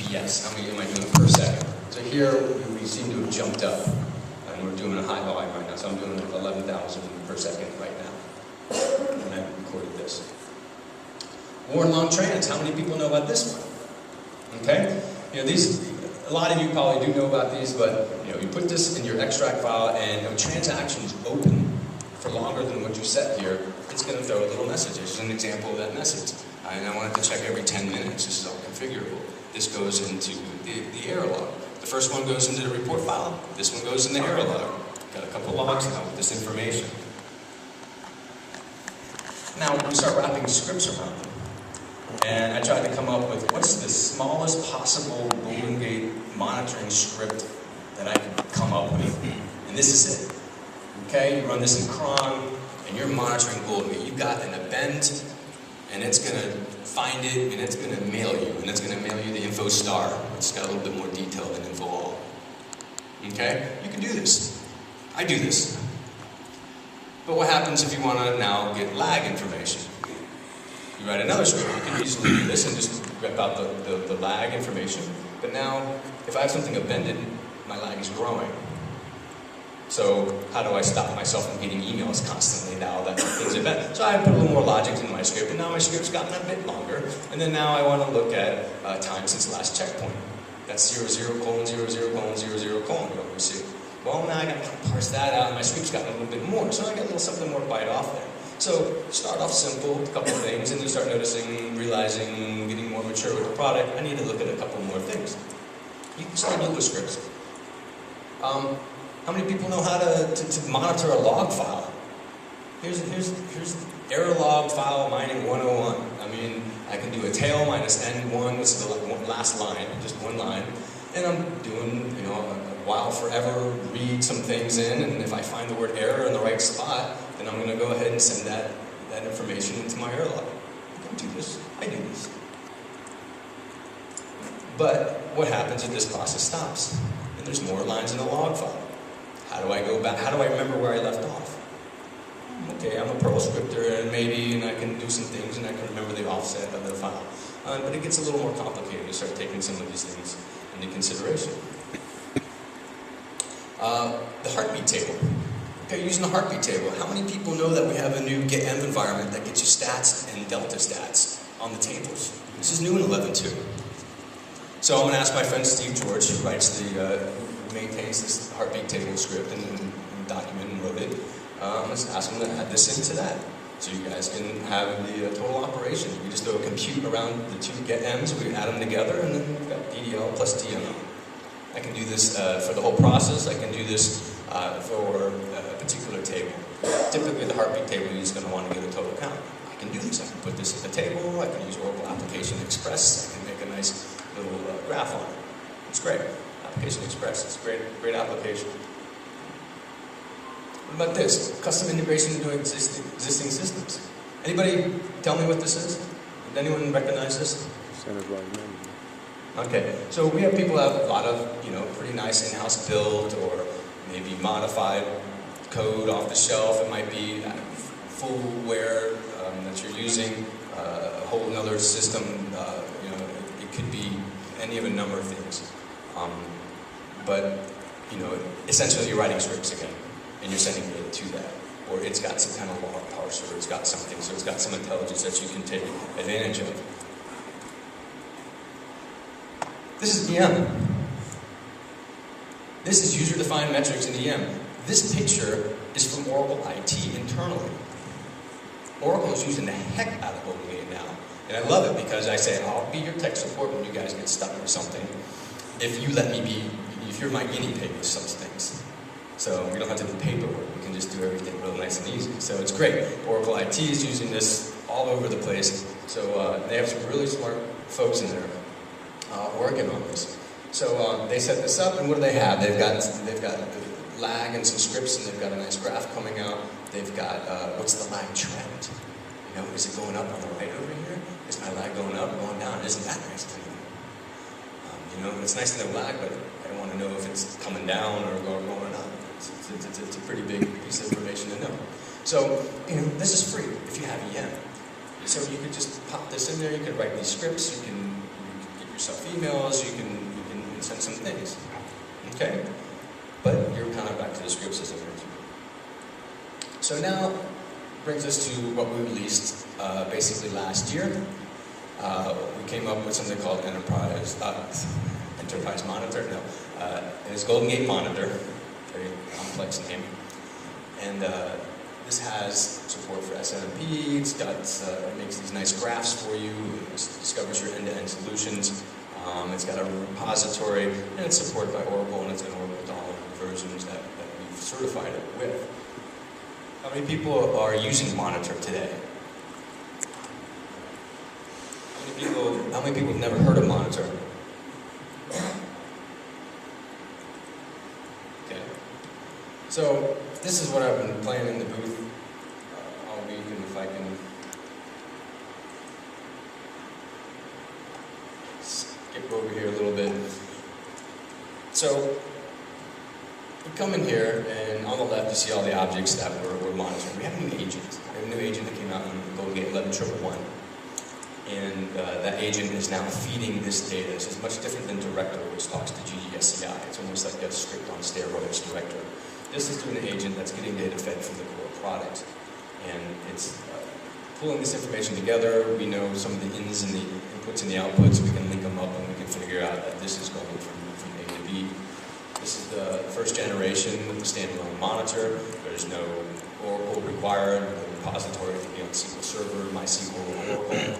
FPS. How many am I doing per second? So here we seem to have jumped up, and we're doing a high volume right now. So I'm doing 11,000 per second right now, and I recorded this. War and long trans. How many people know about this one? Okay, you know these. A lot of you probably do know about these, but you know you put this in your extract file, and if a transaction is open for longer than what you set here, it's going to throw a little message. This is an example of that message. And I want it to check every 10 minutes. This is all configurable. This goes into the error log. The first one goes into the report file. This one goes in the error log. Got a couple logs now with this information. Now we start wrapping scripts around them. And I tried to come up with what's the smallest possible Golden Gate monitoring script that I could come up with. And this is it. Okay, you run this in cron, and you're monitoring Golden Gate. You've got an event, and it's going to find it, and it's going to mail you. And it's going to mail you the info star. It's got a little bit more detail than info all. Okay, you can do this. I do this. But what happens if you want to now get lag information? You write another script. You can easily do this and just rip out the lag information. But now, if I have something appended, my lag is growing. So how do I stop myself from getting emails constantly now that things are bad? So I put a little more logic in my script, and now my script's gotten a bit longer. And then now I want to look at time since last checkpoint. That's 00:00:00:00. What we see? Well, now I got to parse that out, and my script's gotten a little bit more. So I got a little something more to bite off there. So start off simple, a couple of things, and you start noticing, realizing, getting more mature with the product. I need to look at a couple more things. You can start doing scripts. How many people know how to monitor a log file? Here's error log file mining 101. I mean, I can do a tail minus n1, which is the last line, just one line. And I'm doing, you know, a while forever, read some things in, and if I find the word error in the right spot, then I'm going to go ahead and send that information into my error log. You can do this. I do this. But what happens if this process stops? And there's more lines in the log file. How do I go back? How do I remember where I left off? Okay, I'm a Perl scripter, and I can do some things, and I can remember the offset of the file. But it gets a little more complicated. You start taking some of these things into consideration. The heartbeat table. Okay, using the heartbeat table. How many people know that we have a new GetEnv environment that gets you stats and delta stats on the tables? This is new in 11.2. So I'm going to ask my friend Steve George, who maintains this heartbeat table script and document and wrote it. Let's ask him to add this into that. So you guys can have the total operation. We just throw a compute around the two GetEnvs, we add them together, and then we've got DDL plus DML. I can do this for the whole process. I can do this for a particular table. Typically the heartbeat table is going to want to get a total count. I can do this. I can put this in the table. I can use Oracle Application Express. I can make a nice little graph on it. It's great. Application Express. It's a great application. What about this? Custom integration into existing systems. Anybody tell me what this is? Did anyone recognize this? Okay, so we have people who have a lot of, pretty nice in-house build or maybe modified code off the shelf. It might be fullware that you're using, a whole other system. It could be any of a number of things. But essentially you're writing scripts again, and you're sending data to that. Or it's got some kind of log parser, it's got something, so it's got some intelligence that you can take advantage of. This is EM. This is user-defined metrics in EM. This picture is from Oracle IT internally. Oracle is using the heck out of GoldGate now. And I love it because I say, I'll be your tech support when you guys get stuck with something. If you're my guinea pig with some things. So we don't have to do paperwork. We can just do everything real nice and easy. So it's great. Oracle IT is using this all over the place. So they have some really smart folks in there working on this. So they set this up, and what do they have? They've got lag and some scripts, and they've got a nice graph coming out. They've got what's the lag trend? Is it going up on the right over here? Is my lag going up or going down? Isn't that nice to know? It's nice to know lag, but I don't want to know if it's coming down or going up. It's a pretty big piece of information to know. So, this is free if you have EM. So you could just pop this in there, you could write these scripts, you can get yourself emails, you can send some things. Okay? But you're kind of back to the script system. So now brings us to what we released basically last year. We came up with something called Enterprise Monitor. No, it is GoldGate Monitor, very complex name. And this has support for SNMP. It's got it makes these nice graphs for you. It discovers your end-to-end solutions. It's got a repository, and it's supported by Oracle, and it's an Oracle dollar versions that we've certified it with. How many people are using Monitor today? How many people have never heard of Monitor? Okay. So this is what I've been playing in the booth all week, and if I can skip over here a little bit. So you come in here, and on the left you see all the objects that we're monitoring. We have a new agent. We have a new agent that came out in GoldGate 11.111. And that agent is now feeding this data. So it's much different than Director, which talks to GGSCI. It's almost like a script on steroids, Director. This is doing an agent that's getting data fed from the core product. And it's pulling this information together. We know some of the ins and the inputs and the outputs. We can link them up, and we can figure out that this is going from A to B. This is the first generation with the standalone monitor. There's no Oracle required, no repository to be on SQL Server, MySQL, Oracle.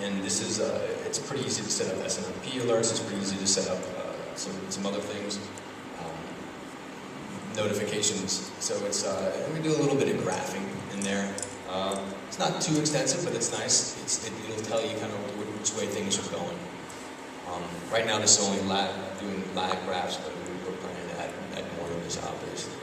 And this is, it's pretty easy to set up SNMP alerts. It's pretty easy to set up some other things, notifications. So it's, we do a little bit of graphing in there. It's not too extensive, but it's nice. It'll tell you kind of which way things are going. Right now, this is only doing lag graphs, but we're planning to add more of this, obviously.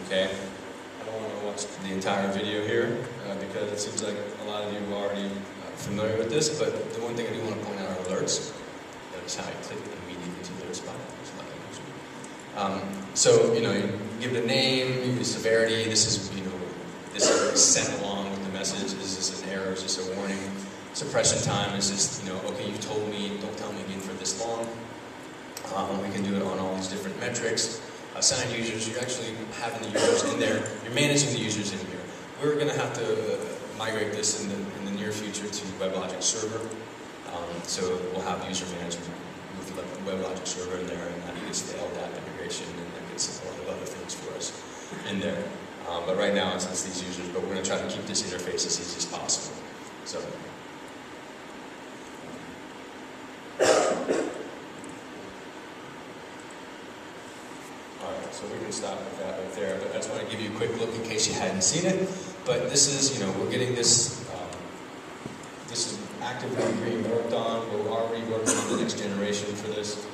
Okay. I don't want to watch the entire video here because it seems like a lot of you are already familiar with this. But the one thing I do want to point out are alerts. Notice how I click immediately to the alert spot. So you give it a name, the severity. This is this is sent along with the message. Is this an error? Is this a warning? Suppression time is just okay. You've told me. Don't tell me again for this long. We can do it on all these different metrics. Assigned users. You're actually having the users in there. You're managing the users in here. We're going to have to migrate this in the near future to WebLogic Server. So we'll have user management with the WebLogic Server in there, and that gets the LDAP integration, and that gets a lot of other things for us in there. But right now it's these users, but we're going to try to keep this interface as easy as possible. So. So we can stop with that right there, but I just want to give you a quick look in case you hadn't seen it. But this is, we're getting this, this is actively being worked on. We're already working on the next generation for this.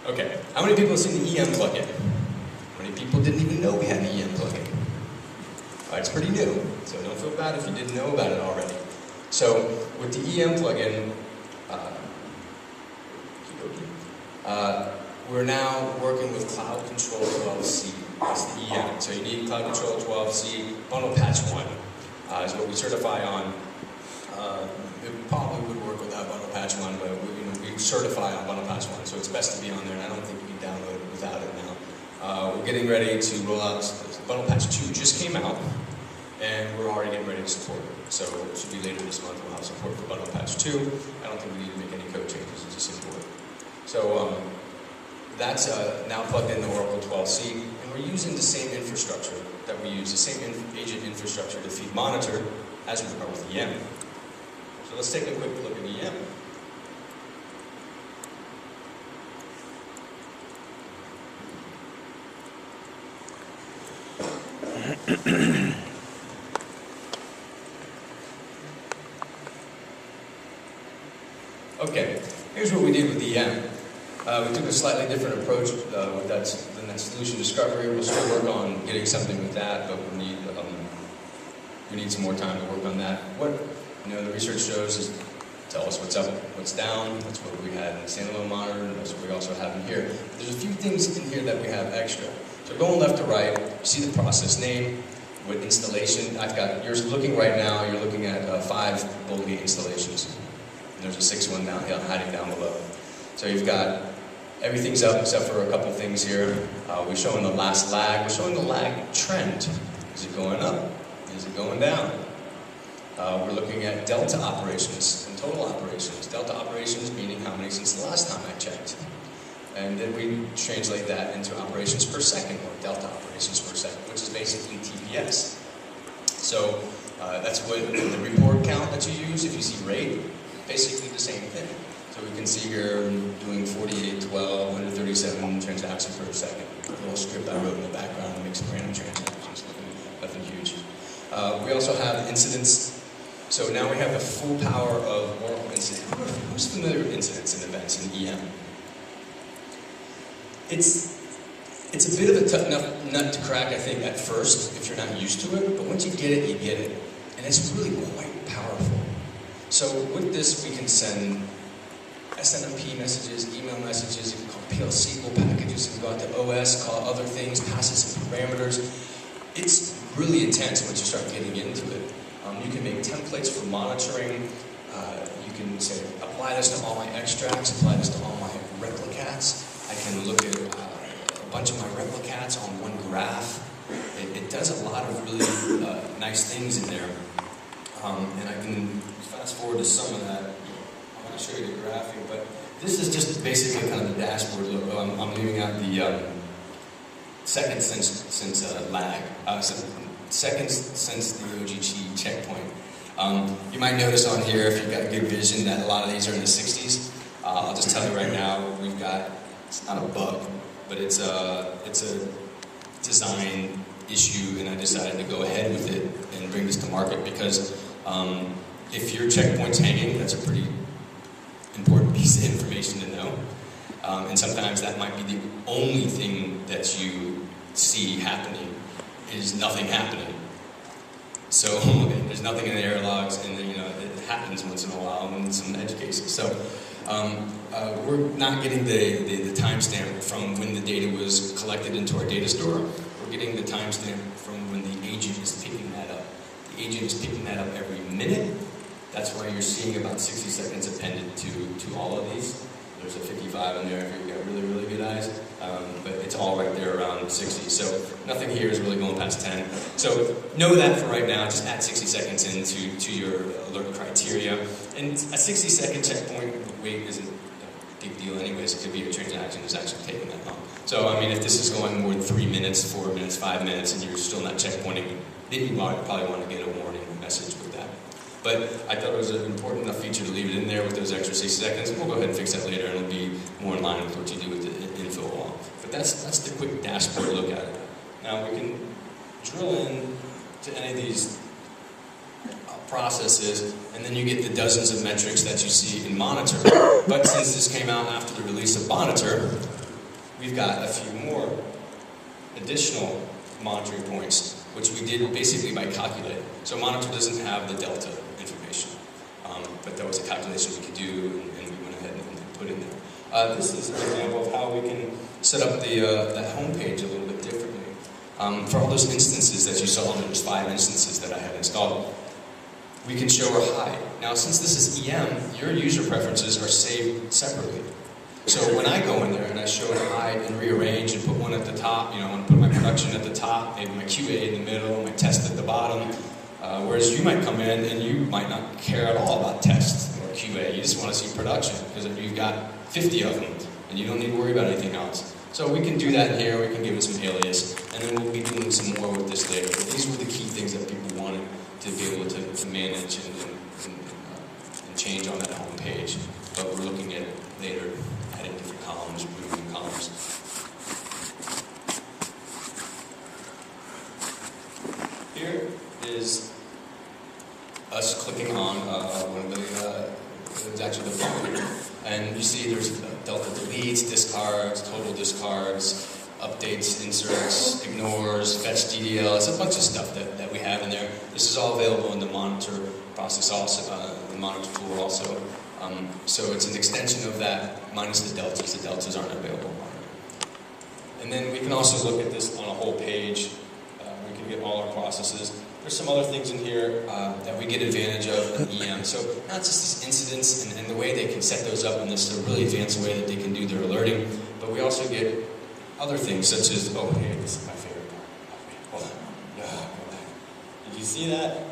Okay, how many people have seen the EM plugin? How many people didn't even know we had an EM plugin? It's pretty new, so don't feel bad if you didn't know about it already. So with the EM plugin, we're now working with Cloud Control 12c. That's the EM. So you need Cloud Control 12c. Bundle Patch 1 is what we certify on. It probably would work without Bundle Patch 1, but we certify on Bundle Patch 1, so it's best to be on there, and I don't think you can download it without it now. We're getting ready to roll out, Bundle Patch 2 just came out, and we're already getting ready to support it. So it should be later this month we'll have support for Bundle Patch 2. I don't think we need to make any code changes, it's just support. So that's now plugged in the Oracle 12c, and we're using the same infrastructure that we use, the same agent infrastructure to feed Monitor as we are with EM. So let's take a quick look at EM. Okay, here's what we did with EM. We took a slightly different approach with that solution discovery. We'll still work on getting something with that, but we need some more time to work on that. What the research shows is tell us what's up, what's down. That's what we had in the standalone monitor, and that's what we also have in here. There's a few things in here that we have extra. So going left to right, you see the process name with installation. You're looking right now, you're looking at 5 GoldGate installations. And there's a 6th one down here, hiding down below. So you've got everything's up except for a couple things here. We're showing the last lag. We're showing the lag trend. Is it going up? Is it going down? We're looking at delta operations and total operations. Delta operations meaning how many since the last time I checked. And then we translate that into operations per second, or delta operations per second, which is basically TPS. So that's what the report count that you use. If you see rate, basically the same thing. So we can see here doing 4812, 137 transactions per second. A little script I wrote in the background that makes random transactions, nothing huge. We also have incidents. So now we have the full power of Oracle incidents. Who's familiar with incidents and events in EM? It's a bit of a tough nut to crack, I think, at first, if you're not used to it, but once you get it, you get it. And it's really quite powerful. So with this, we can send SNMP messages, email messages, you can call PL/SQL packages, you can go out to OS, call other things, pass it some parameters. It's really intense once you start getting into it. You can make templates for monitoring. You can say, apply this to all my extracts, apply this to all my replicats. I can look at a bunch of my replicats on one graph. It does a lot of really nice things in there. And I can fast forward to some of that. I'm going to show you the graph here, but this is just basically kind of the dashboard look. I'm leaving out the seconds since lag. Seconds since the OGG checkpoint. You might notice on here, if you've got good vision, that a lot of these are in the 60s. I'll just tell you right now, we've got, it's not a bug, but it's a design issue, and I decided to go ahead with it and bring this to market because if your checkpoint's hanging, that's a pretty important piece of information to know. And sometimes that might be the only thing that you see happening is nothing happening. So there's nothing in the error logs, and then, it happens once in a while in some edge cases. So we're not getting the timestamp from when the data was collected into our data store. We're getting the timestamp from when the agent is picking that up. The agent is picking that up every minute. That's why you're seeing about 60 seconds appended to all of these. There's a 55 in there if you've got really, really good eyes, but it's all right there around 60. So nothing here is really going past 10. So know that for right now, just add 60 seconds into your alert criteria. And a 60-second checkpoint wait isn't a big deal anyways. It could be a transaction that's actually taking that long. So, I mean, if this is going more than 3 minutes, 4 minutes, 5 minutes, and you're still not checkpointing, then you probably want to get a warning message with that. But I thought it was an important enough feature to leave it in there with those extra 60 seconds. We'll go ahead and fix that later, and it'll be more in line with what you do with the info wall. But that's the quick dashboard look at it. Now we can drill in to any of these processes, and then you get the dozens of metrics that you see in Monitor. But since this came out after the release of Monitor, we've got a few more additional monitoring points, which we did basically by calculating. So Monitor doesn't have the delta information, but that was a calculation we could do, and we went ahead and put in there. This is an example of how we can set up the home page a little bit differently. For all those instances that you saw, there was 5 instances that I had installed. We can show a hide. Now, since this is EM, your user preferences are saved separately. So when I go in there and I show a hide and rearrange and put one at the top, I want to put my production at the top, maybe my QA in the middle, my test at the bottom. Whereas you might come in and you might not care at all about test or QA. You just want to see production because you've got 50 of them and you don't need to worry about anything else. So we can do that in here. We can give it some alias, and then we'll be doing some more with this later. But these were the key things that people wanted to be able to manage and change on that home page. But we're looking at it later, adding different columns, removing columns. Here is us clicking on one of the, it's actually the bumper. And you see there's delta deletes, updates, inserts, ignores, fetch DDL. It's a bunch of stuff that we have in there. This is all available in the monitor process also, the monitor tool also. So it's an extension of that minus the deltas. The deltas aren't available. And then we can also look at this on a whole page. We can get all our processes. There's some other things in here that we get advantage of in EM. So not just these incidents and the way they can set those up in this really advanced way that they can do their alerting, but we also get other things such as, oh, hey, this is my favorite part. Hold on. Go back. Did you see that?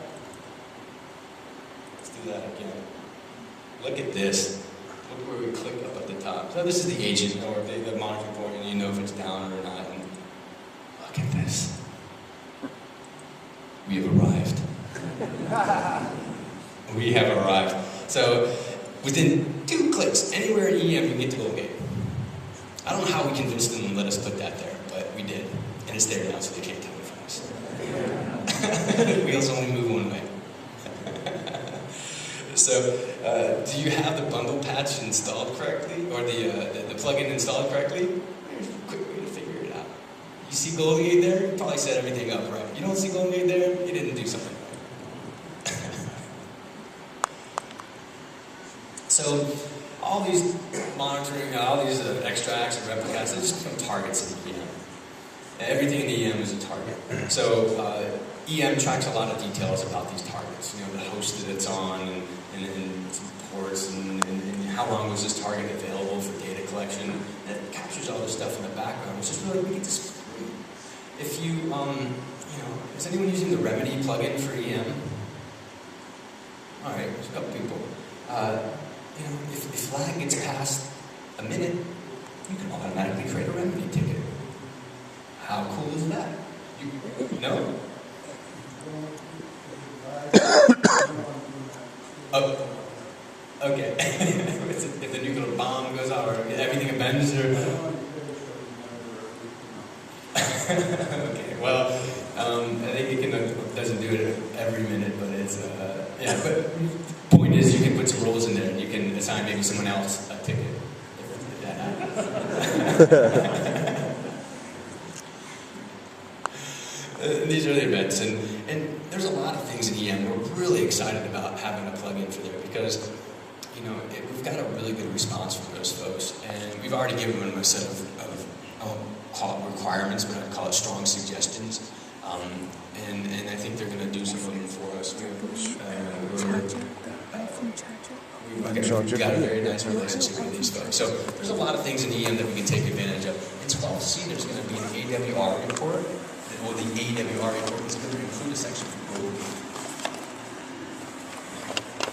Let's do that again. Look at this. Look where we click up at the top. So this is the agent, or the monitoring point, and you know if it's down or not. And look at this. We have arrived. We have arrived. So within 2 clicks, anywhere in EM, you can get to GoldGate. I don't know how we convinced them to let us put that there, but we did. And it's there now, so they can't tell me from us. Wheels only move one way. So, do you have the bundle patch installed correctly? Or the plugin installed correctly? Here's a quick way to figure it out. You see GoldGate there? You probably set everything up right. You don't see GoldGate there? You didn't do something right. So, all these monitoring, all these extracts and replicas, they just become targets in EM. Everything in EM is a target. So, EM tracks a lot of details about these targets. You know, the host that it's on, and ports, and how long was this target available for data collection. And it captures all this stuff in the background, which is really neat to see. If you, you know, is anyone using the Remedy plugin for EM? All right, there's a couple people. You know, if lag gets past a minute, you can automatically create a Remedy ticket. How cool is that? No? Oh, okay. If the nuclear bomb goes off, or everything bends, or okay. Well, I think it doesn't do it every minute, but it's yeah. But the point is, you can put some rules in there, and you can assign maybe someone else a ticket if that happens. These are the events, and there's a lot of things in EM we're really excited about having a plugin for there because, you know, we've got a really good response from those folks, and we've already given them a set of I won't call it requirements, but I'd call it strong suggestions, and I think they're going to do some of them for us. We've got a very nice relationship with these folks. So there's a lot of things in EM that we can take advantage of. In 12C, there's going to be an AWR report. Well, the AWR report is going to include a section for GoldGate.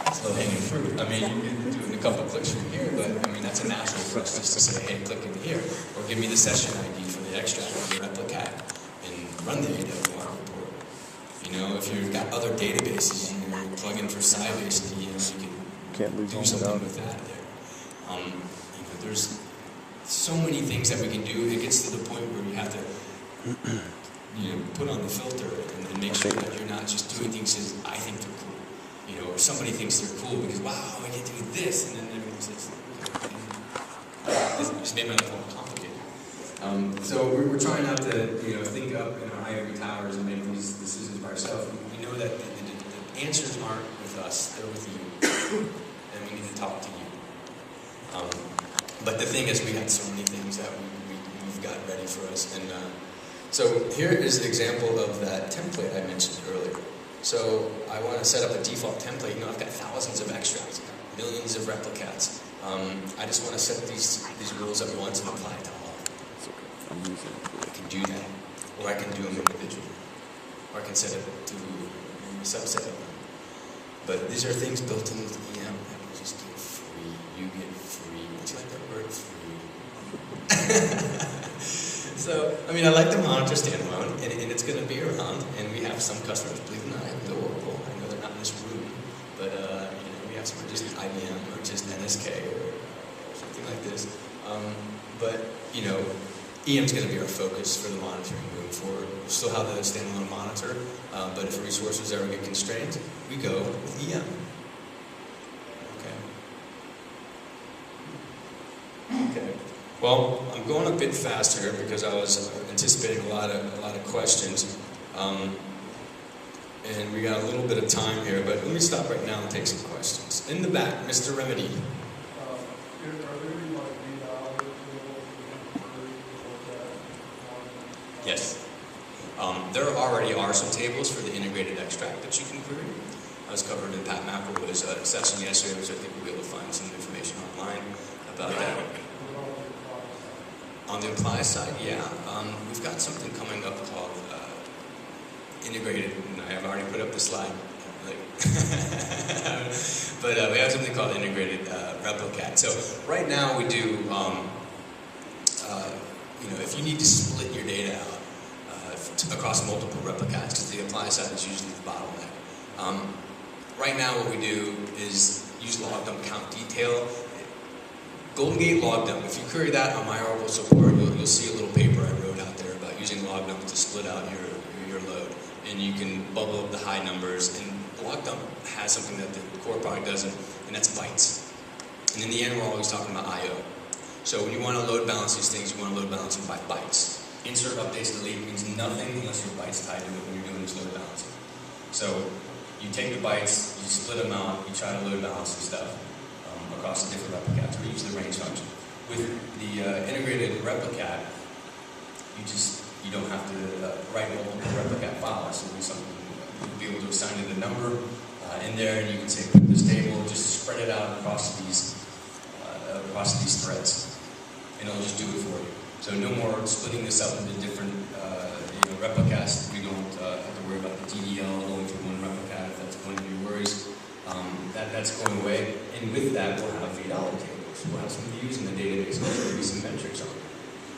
It's low-hanging fruit. I mean, you can do it in a couple of clicks from here, but I mean, that's a natural for us just to say, hey, click in here, or give me the session ID for the extract or the replicat, and run the AWR report. You know, if you've got other databases, you know, plug in for Sybase in EM, you can do something with that there. You know, there's so many things that we can do. It gets to the point where you have to you know, put on the filter and make sure that you're not just doing things because I think they're cool. You know, or somebody thinks they're cool because, wow, I get to do this, and then everyone says, this just made my life more complicated. So we're trying not to, you know, think up in our ivory towers and make these decisions by ourselves. We know that the answers aren't with us, they're with you, and we need to talk to you. But the thing is, we got so many things that we've got ready for us, and so here is an example of that template I mentioned earlier. So I want to set up a default template. You know, I've got thousands of extracts, millions of replicats. I just want to set these rules up once and apply it to all. I can do that, or I can do them individually, or I can set it to a subset of them. But these are things built into EM that you just get free. You get free. Don't you like that word, free? So, I mean, I like the monitor standalone, and it's going to be around, and we have some customers, believe it or not, I know Oracle. I know they're not in this room, but you know, we have some just IBM or just NSK or something like this. But, you know, EM's going to be our focus for the monitoring moving forward. We'll still have the standalone monitor, but if resources ever get constrained, we go with EM. Okay. Well, I'm going a bit faster here because I was anticipating a lot of questions, and we got a little bit of time here. But let me stop right now and take some questions. In the back, Mr. Remedy. Yes. There already are some tables for the integrated extract that you can query. I was covered in Pat McElroy's session yesterday, which I think we'll be able to find some information online about that. On the apply side, yeah. We've got something coming up called integrated, and I have already put up the slide. But we have something called integrated replicat. So right now we do, if you need to split your data out across multiple replicats, because the apply side is usually the bottleneck. Right now what we do is use log dump count detail. Golden Gate log dump, if you query that on my Oracle support, you'll see a little paper I wrote out there about using log dump to split out your load. And you can bubble up the high numbers, and log dump has something that the core product doesn't, and that's bytes. And in the end, we're always talking about I/O. So when you want to load balance these things, you want to load balance them by bytes. Insert updates delete means nothing unless your bytes tied to it when you're doing this load balancing. So you take the bytes, you split them out, you try to load balance and stuff across the different replicats. We use the range function. With the integrated replicat, you don't have to write multiple replicat files. So there's something you'll be able to assign to the number in there, and you can say put this table, just spread it out across these threads, and it'll just do it for you. So no more splitting this up into different replicats. We don't have to worry about the DDL going through one replicat if that's going to be worries. That's going away. And with that, we'll have $8 tables. We'll have some views in the database. There'll be some metrics on it.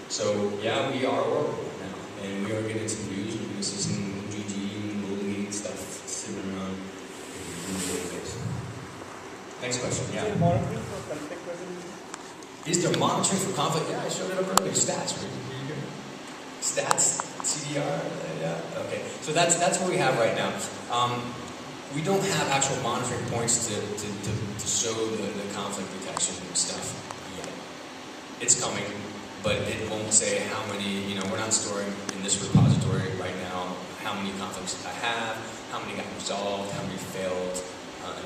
So yeah, we are Oracle now, and we are getting some views. We're going to see some GG and GoldGate stuff sitting around in the database. Next question. Yeah. Is there monitoring for conflict? Yeah, I showed it up earlier. Stats. Stats, CDR. Yeah. Okay. So that's what we have right now. We don't have actual monitoring points to show the conflict detection stuff yet. It's coming, but it won't say how many. We're not storing in this repository right now how many conflicts I have, how many got resolved, how many failed.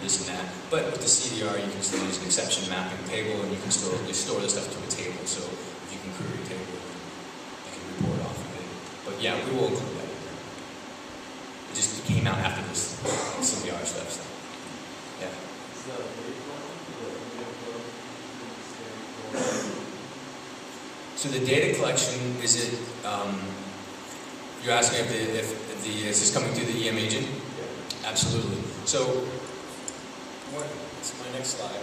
This and that. But with the CDR, you can still use an exception mapping table, and you can still store this stuff to a table. So if you can query a table, you can report off of it. But yeah, we will include that. It just came out after this CDR stuff. So yeah. So the data collection, is it? You're asking if is this coming through the EM agent? Yeah. Absolutely. So. It's my next slide.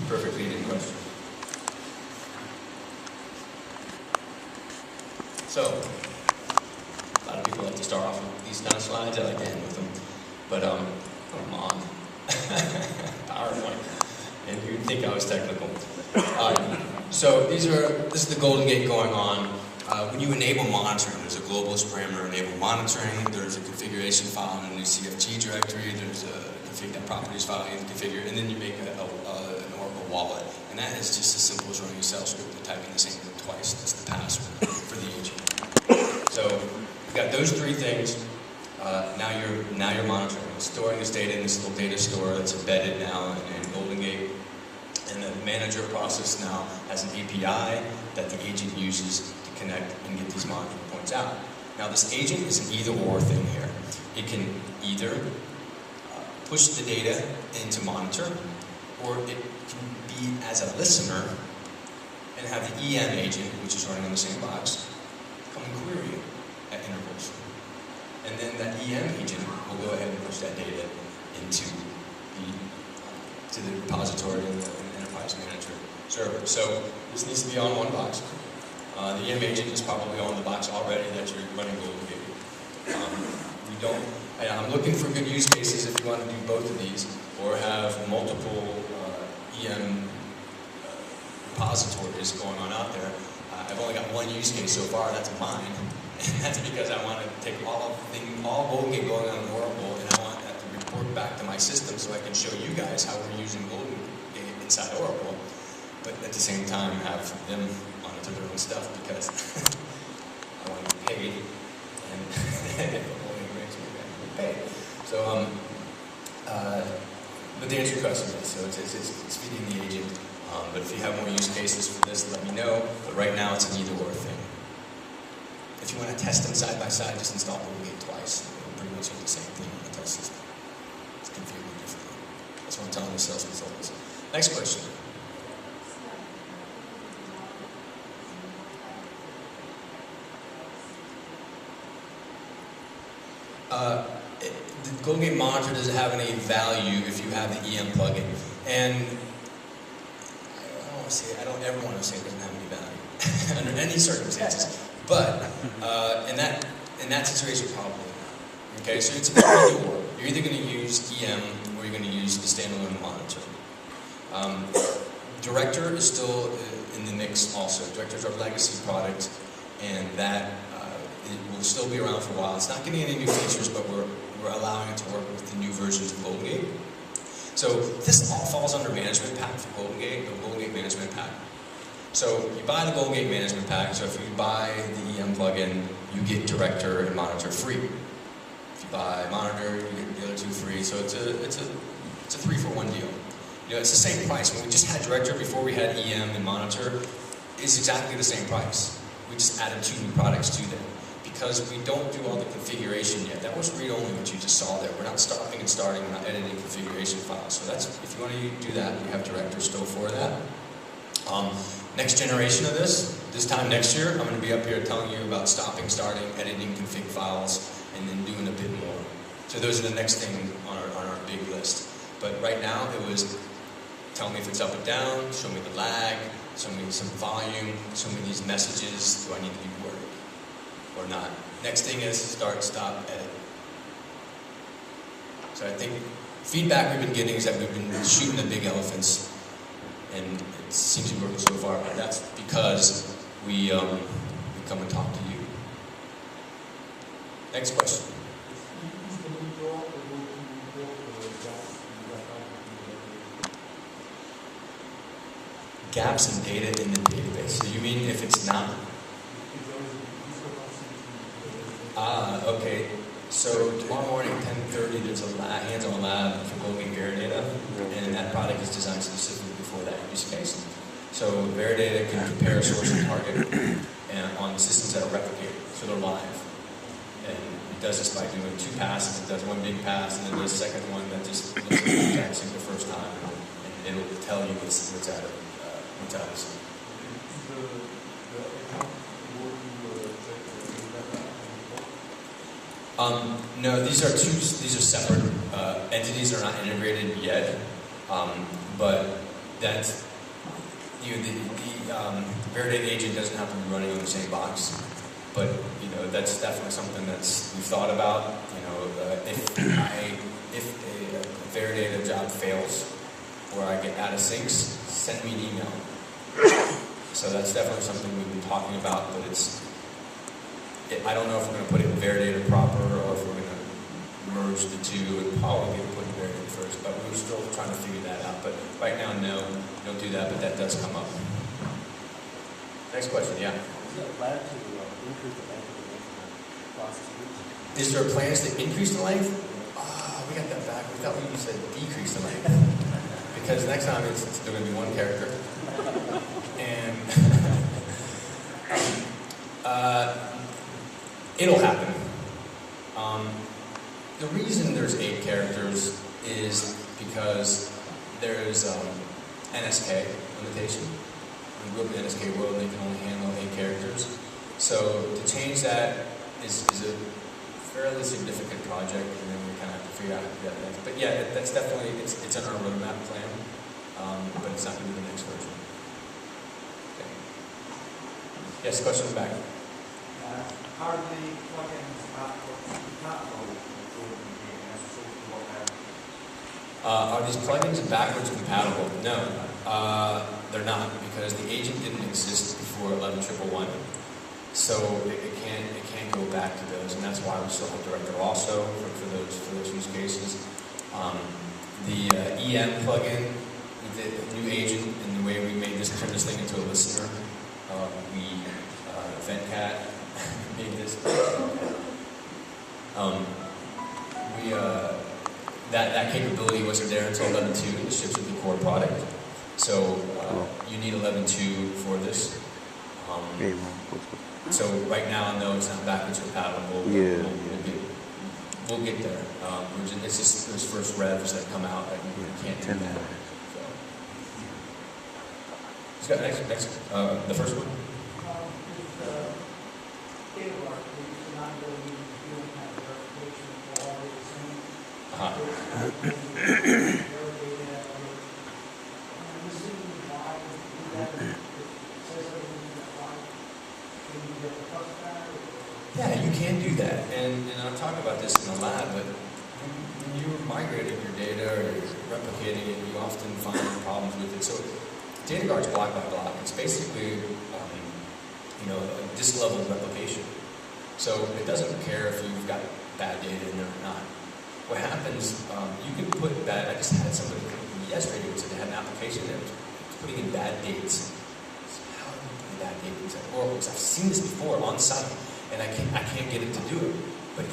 Perfectly good question. So, a lot of people like to start off with these kind of slides. I like to end with them. But, come on. PowerPoint. And you'd think I was technical. So this is the Golden Gate going on. When you enable monitoring, there's a globalist parameter enable monitoring. There's a configuration file in a new CFG directory. There's a config properties file you configure, and then you make an Oracle wallet. And that is just as simple as running a shell script and typing the same thing twice. That's the password for the agent. So you've got those three things. Now you're monitoring. It's storing this data in this little data store that's embedded now in Golden Gate. And the manager process now has an API that the agent uses to connect and get these monitoring points out. Now this agent is an either-or thing here. It can either push the data into monitor, or it can be as a listener and have the EM agent, which is running on the same box, come and query it at intervals. And then that EM agent will go ahead and push that data into the repository and the enterprise manager server. So this needs to be on one box. The EM agent is probably on the box already that you're running Golden Gate. I'm looking for good use cases if you want to do both of these, or have multiple EM repositories going on out there. I've only got one use case so far, that's mine. And that's because I want to take all GoldGate going on Oracle, and I want that to report back to my system so I can show you guys how we're using GoldGate inside Oracle, but at the same time have them monitor their own stuff because I want to get paid, and if GoldGate makes me pay. So, but the answer to your question is, so it's feeding the agent. But if you have more use cases for this, let me know. But right now, it's an either-or thing. If you want to test them side by side, just install GoldGate twice. It'll pretty much do the same thing on the test system. It's configured differently. That's what I'm telling the sales consultants. Next question. The GoldGate monitor doesn't have any value if you have the EM plugin. And I don't ever want to say it doesn't have any value under any circumstances. But in that situation, probably not. Okay, so it's either or. You're either going to use EM or you're going to use the standalone monitor. Director is still in the mix also. Director is our legacy product, and that it will still be around for a while. It's not getting any new features, but we're allowing it to work with the new versions of GoldGate. So this all falls under management pack for GoldGate, the GoldGate management pack. So you buy the GoldGate management pack, so if you buy the EM plugin, you get Director and Monitor free. If you buy Monitor, you get the other two free, so it's a 3-for-1 deal. You know, it's the same price. When we just had Director before we had EM and Monitor, it's exactly the same price. We just added 2 new products to them. Because we don't do all the configuration yet. That was read-only what you just saw there. We're not stopping and starting, we're not editing configuration files. So that's, if you want to do that, you have Director still for that. Next generation of this time next year, I'm going to be up here telling you about stopping, starting, editing config files, and then doing a bit more. So those are the next thing on our big list. But right now, it was tell me if it's up and down, show me the lag, show me some volume, show me these messages, do I need to be worried or not? Next thing is start, stop, edit. So I think feedback we've been getting is that we've been shooting the big elephants, and it seems to be working so far, but that's because we come and talk to you. Next question. Gaps in data in the database. So you mean if it's not? Okay. So tomorrow morning, 10:30, there's a hands-on lab for GoldGate Veridata, and that product is designed specifically for that use case. So Veridata can compare source and target and on systems that are replicated, so they're live. And it does this by doing 2 passes. It does 1 big pass, and then does a second one that just looks at the exact same the first time, and it'll tell you what's out of what's out of it. No, these are separate entities that are not integrated yet, but that's, you know, the Veridata agent doesn't have to be running on the same box, but you know, that's definitely something that's we've thought about. You know, if a Veridata job fails or I get out of syncs, send me an email. So that's definitely something we've been talking about, but I don't know if we're going to put it in Veridata proper or if we're going to merge the two and probably put it in Veridata first, but we're still trying to figure that out. But right now, no, don't do that, but that does come up. Next question, yeah? Is there a plan to increase the length of the process? Is there plans to increase the length? We got that back. We thought you said decrease the length. Because next time it's going to be 1 character. And it'll happen. The reason there's 8 characters is because there's NSK limitation. We grew up in the NSK world, they can only handle 8 characters. So to change that is a fairly significant project, and then we kind of have to figure out how to do that next. But yeah, that's definitely, it's in our roadmap plan, but it's not going to be the next version. Okay. Yes, question in the back. Are the plugins compatible with Are these plugins backwards compatible? No, they're not, because the agent didn't exist before 11.111. So it can't go back to those, and that's why we still have Director also for those use cases. The EM plugin with the new agent and the way we made this, turn this thing into a listener. VentCat made this. That capability wasn't there until 11.2. This ships with the core product. So you need 11.2 for this. So right now, no, it's not backwards compatible. We'll get there. It's just those first revs that come out that you can't do that. So. Who's got next? The first one. Yeah, you can do that, and I'll talk about this in the lab, but when you're migrating your data or you're replicating it, you often find problems with it. So data guard's block by block. It's basically a disk level replication. So it doesn't care if you've got bad data in there or not. What happens, you can put bad, I just had somebody yesterday who said they had an application that was putting in bad dates. So how do you put in bad dates? Or because I've seen this before on site, and I can't get it to do it. But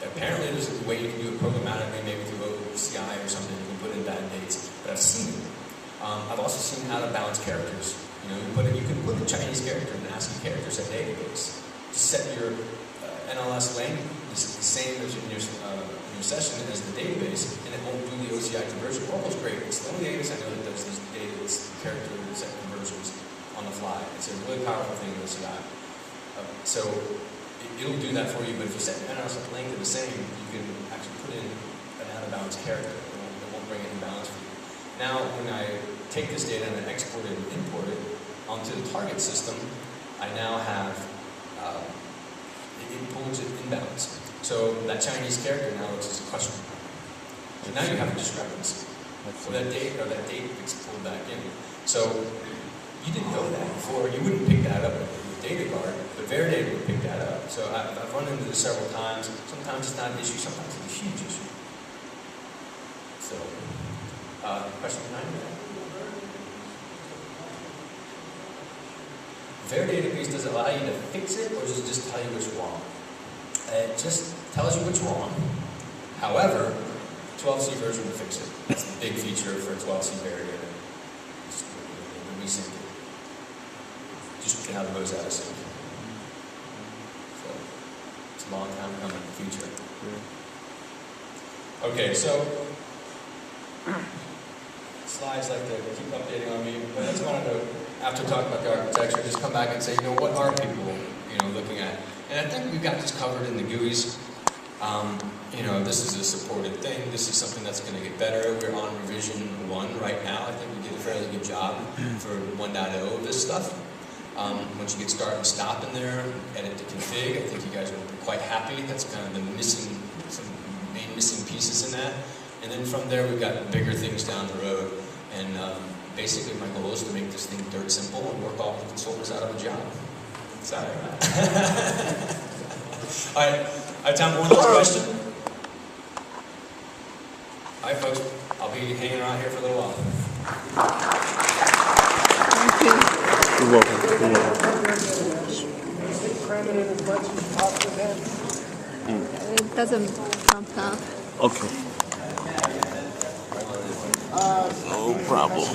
apparently there's a way you can do it programmatically, maybe through OCI or something, you can put in bad dates. But I've seen it. I've also seen out of bounds characters. You can put the Chinese character in an ASCII character set database. Just set your NLS length is the same as in your session as the database, and it won't do the OCI conversion. Oracle's great. It's the only database I know that does these character set conversions on the fly. It's a really powerful thing in OCI. So it'll do that for you, but if you set your NLS length to the same, you can actually put in an out-of-bounds character. It won't bring any balance for you. Now, when I take this data and I export it and import it onto the target system, I now have it pulls it inbounds. So that Chinese character now looks as a question. So now you have a discrepancy. So that date gets pulled back in. So you didn't know that before. You wouldn't pick that up with data guard, but Veridata would pick that up. So I've run into this several times. Sometimes it's not an issue, sometimes it's a huge issue. So, question behind that? Veridata database, does it allow you to fix it, or does it just tell you what's wrong? It just tells you what's wrong. However, 12c version will fix it. That's the big feature for 12c Veridata. Just resync it. Just get how it goes out of sync. So, it's a long time coming in the future. Okay, so slides like to keep updating on me, but I just wanted to, after talking about the architecture, just come back and say, what are people, looking at? And I think we've got this covered in the GUIs. This is a supported thing. This is something that's going to get better. We're on revision 1 right now. I think we did a fairly good job for 1.0 of this stuff. Once you get start and stop in there, edit to config, I think you guys will be quite happy. That's kind of some main missing pieces in that. And then from there, we've got bigger things down the road. And basically, my goal is to make this thing dirt simple and work all the consultants out of a job. Sorry. All right, I have time for one last question. All right, folks, I'll be hanging around here for a little while. You're welcome. It doesn't pump up. Okay. No problem.